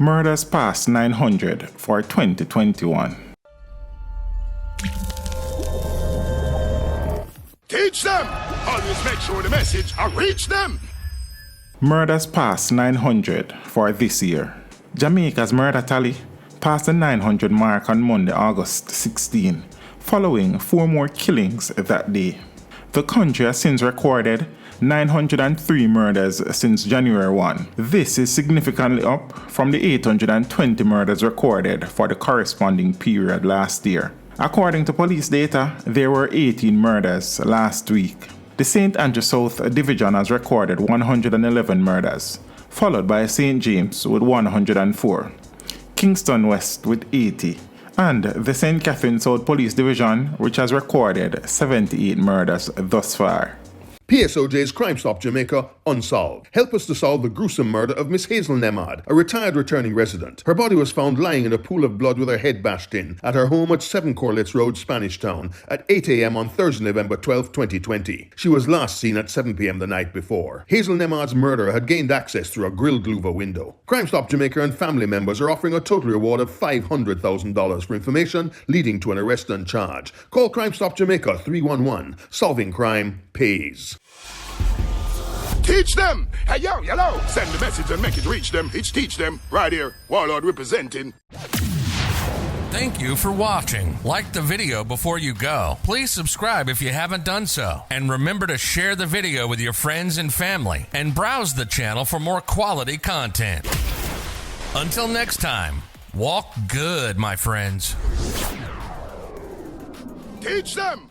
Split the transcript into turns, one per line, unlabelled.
Murders past 900 for 2021.
Teach them! Always make sure the message reach them!
Murders past 900 for this year. Jamaica's murder tally passed the 900 mark on Monday, August 16, following 4 more killings that day. The country has since recorded 903 murders since January 1. This is significantly up from the 820 murders recorded for the corresponding period last year. According to police data, there were 18 murders last week. The St. Andrew South Division has recorded 111 murders, followed by St. James with 104, Kingston West with 80, and the St. Catherine South Police Division, which has recorded 78 murders thus far.
PSOJ's Crime Stop Jamaica unsolved. Help us to solve the gruesome murder of Miss Hazel Nemad, a retired returning resident. Her body was found lying in a pool of blood with her head bashed in at her home at 7 Corlets Road, Spanish Town at 8 a.m. on Thursday, November 12, 2020. She was last seen at 7 p.m. the night before. Hazel Nemad's murderer had gained access through a grilled louver window. Crime Stop Jamaica and family members are offering a total reward of $500,000 for information leading to an arrest and charge. Call Crime Stop Jamaica 311. Solving crime pays.
Teach them! Hey, yo, hello! Send the message and make it reach them. It's teach them. Right here, Warlord representing.
Thank you for watching. Like the video before you go. Please subscribe if you haven't done so. And remember to share the video with your friends and family. And browse the channel for more quality content. Until next time, walk good, my friends.
Teach them!